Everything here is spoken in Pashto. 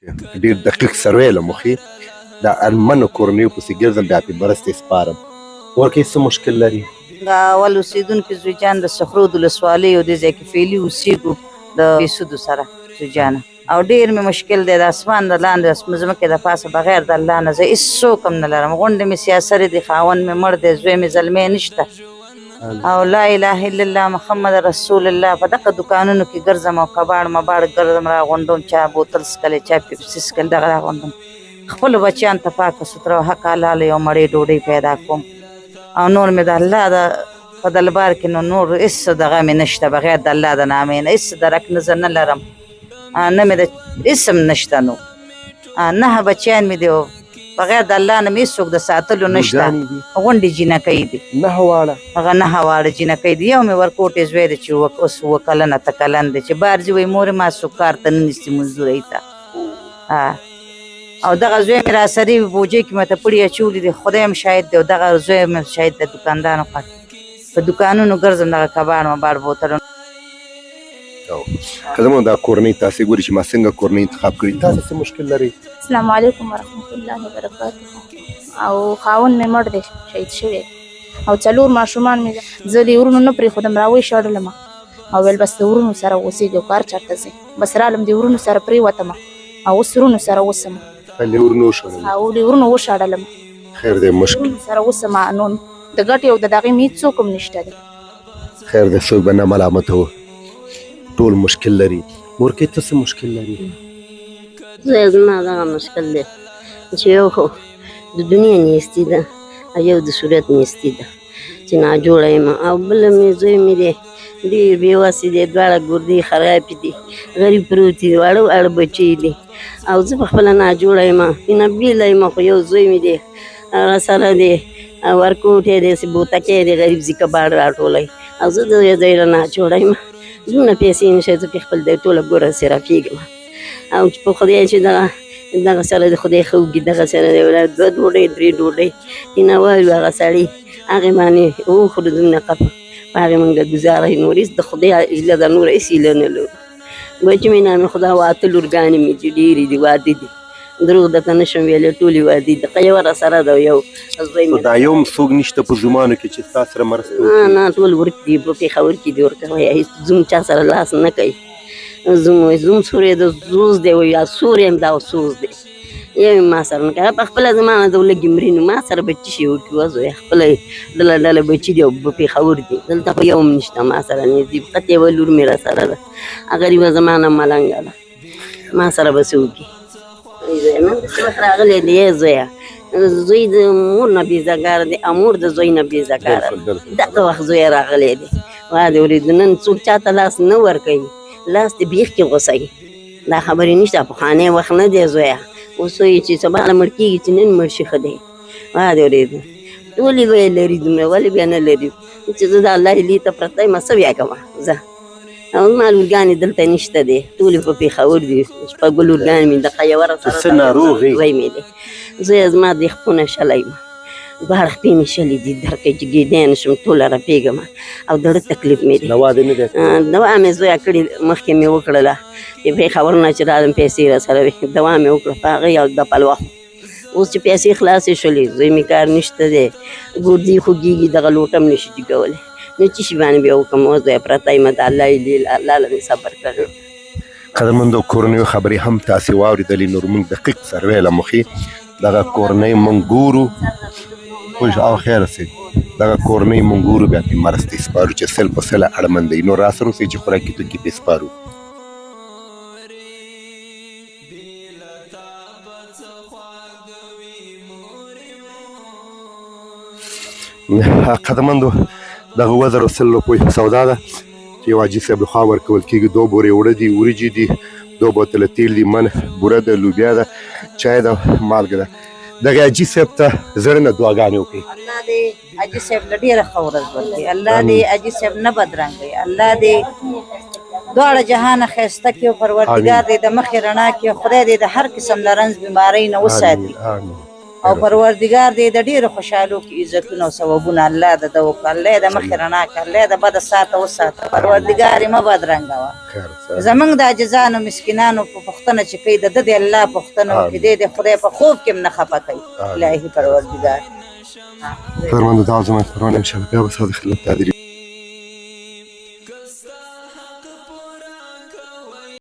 ډېر دقیق سروې له مخې د ارمنو کورنیو پسې ګرځم بیا پې مرستې سپارم. ورکې څه مشکل لري؟ اول اوسېدونکي زویجان د سخرود ولسوالۍ او دې ځای کې فعلي اوسېږو د بېسودو سره زویجانه، او ډېر مې مشکل دی. د اسمان د لاندې ځمکې د پاسه بغیر د الله نه زه هېڅ څوک هم نه لرم. غونډې مې سیاسرې دي، خاوند مې مړ دی، زوی مې زلمی نشته، او لا اله الا الله محمد رسول الله. په دغه دوکانونو کې ګرځم او کباړ مباړ ګرځم، راغونډوم، چا بوتل څکلی، چا پیپسي څکل، دغه راغونډوم. خپلو بچیانو ته پاکه سوتره او حق حلاله یو مړۍ ډوډۍ پیدا کوم، او نور مې د الله په دربار کې نور هېڅ دغه مې نشته بغیر د الله د نامې نه. هېڅ درک نه زه نه لرم، نه مې د هېڅ هم نشته. نو 9 بچیان مې دی، بغیر د الله نه مې هېڅوک د ساتلو نشته. غونډې جینکۍ دي، 9 واړه، هغه 9 واړه جینکۍ دي. یو مې ورکوټې زوی دی چې اوس 7 کلنه 8 کلن دی، چې بار ځي وایي مورې ما څوک کار ته نه نیسي مزدورۍ ته. او دغه زوی مې راسرې وي، بوجۍ کې مې ته پړي اچولي دي، خدای هم شاهد دی. او دغه زوی مې شاهد دی، دوکاندانو په دوکانونو ګرځم، دغه کباړ مباړ بوتلونه. قدمونو دا کورنۍ تاسې ګوري چې ما څنګه کورنۍ انتخاب کړي، تاسې څه مشکل لري؟ السلام علیکم ورحمت الله وبرکاته. او خاوند مې مړ دی، شهید شوی، او 4 ماشومان مې. زه د ورونو نه پرېښودم، راویې شړلم او ویل بس د ورونو سره اوسېږي، کار چېرته ځئ، بس رالم د ورونو سره پرېوتم، او اوس ورونو سره اوسم. د ورونو وشړل؟ او د ورونو وشړلم. خیر دی، مشکل سره اوسم. نو د ګټې او د دغې مې هېڅوک هم نشته دی. خیر دی، څوک به نه ملامته و، ټول مشکل لري. مورکۍ ته څه مشکل لري؟ زما دغه مشکل دی چې یو خو د دنیا نیستي ده، او یو د صورت نیستي ده چې ناجوړه یم، او بله مې زوی مې دی ډېر بېوسې دی، دواړه ګردې خرابې دي، غریب پروت دي، واړه واړه بچي دي، او زه په خپله ناجوړه یم، نه بېله یم. خو یو زوی مې دی هغه سره دی ورکوټی دی، بوتکی دی، غریب ځي کباړ راټولی، او زه د یو ځای نه ناجوړه یم. دومره پیسې نشته، زه پې خپل دی ټوله ګوره صرفېږم، او چې په خدای چې دغه سره د خدای ښه وکړي، دغه سره د 2 ډوډۍ 3 ډوډۍ چې نه وایو هغه سړي هغې باندې وخورو، دومره قفه په هغې موږ ګزاره یې، نور هېڅ د خدای هیله ده، نور هېڅ هیله نه لرو. بچې مې نامې خدا 8 لورګانې مې چې ډېرې دي، واده دي، دروغ درته نه شم ویلی، ټولې واده دي. یوه راسره ده، یو زوی مې. دا یو هم څوک نشته په زومانو کې چې ستا سره مرسته وکړي؟ نه، ټول ورک دي، په پېښور کې دي ورکوی، هېڅ زوم چا سره لاس نه کوي. زوم سوری د سوز دی، وایي سوری یم دا سوز دی، یو یې ما سره نه کوي. په خپله زما نه د ولږې مري، نو ما سره بچي شي وکړي، وزویه خپله ډله ډله بچي دي، او په پېښور دي، دلته خو یو هم نشته ما سره نږدې، فقط یوه لور مې را سره ده، غریبه زما نه ملنګه ده، ما سره به څه وکړي. زویه نن داسې وخت راغلی دی، ای زویه، زوی د مور نه بېزګاره دی، او مور د زوی نه بېزګاره ده. دغه وخت زویه راغلی دی، وا دې ورېدو. نن څوک چاته لاس نه ورکوي، لاس دې بیخ کې غوسوي، دا خبرې نشته. پخوانی وخت نه دی زویه، اوس وایي چې سبا له مړ کېږي چې نن مړ شي ښه دی. وا دې ورېدو، ولې به یې لري دومره، ولې بیا نه لري چې زه د الله هیلې ته پرته یم، څه بیا کومه زه. او زما لورګانې دلته نشته دی، ټولې په پېښور دي، 6 لورګانې مې دغه یوه راسره څه ناروغ یې؟ زوی مې دی، زویه زما د خپونه شلی یم، 2 خپې مې شلي دي، درکۍ چې ګېډی نه شم، ټوله رپېږم، او د زړه تکلیف مې دی. دوا دې نه دی؟ دوا مې زویه کړې، مخکې مې وکړله، چې پېښور نه چې رالم پیسې راسره وې، دوا مې وکړه په هغې، او د پلوه اوس چې پیسې خلاصې شولې، زوی مې کار نشته دی، ګردې خوږېږي، دغه لوټه هم نشي جګولی، نو څه شي باندې بیا وکړم. اوس زویه پرته یم، د الله هیلې، الله له مې صبر کړی. قدرمندو کورنیو خبرې هم تاسې واورېدلې. نور موږ دقیق سروې له مخې دغه کورنۍ موږ ګورو، او خیر سي دغه کورنۍ موږ ګورو، بیا پې مرستې سپارو چې 100% اړمن دی. نو راسره اوسئ چې خوراکي توکي پې سپارو. قدرمندو دغه 1000 روپۍ سودا ده چې یو حاجي صاحب لخوا ورکول کېږي. 2 بورې اوړه دي، وریجې دي، 2 بوتله تیل دي، من بوره ده، لوبیا ده، چای ده، مالګه ده. دغه حاجي صاحب ته زړه نه دعاګانې وکړئ. الله دې حاجي صاحب له ډېره ښه ورځ ورکړي، الله دې حاجي صاحب نه بدرنګوي، الله دې دواړه جهانه ښایسته کړي، او پروردګار دې د مخې رڼا کړي، خدای دې د هر قسم له رنځ بیمارۍ نه وساتي، او پروردګار دې د ډېرو خوشحالو کې عزتونه او ثوابونه الله د ده وکړه الله یې د مخې رڼا کړه الله یې د بده ساته وساته پروردګار یې مه بدرنګوه خیر اوسه. زمونږ د عاجزانو مسکینانو په پوښتنه چې کوي د ده د الله پوښتنه وکړي دی د خدای په خوب کې هم نه خفه کوي الهي پروردګار خیرمند دعا زما فرمان انشاءالله بیا به ستا د خدمت تحضیري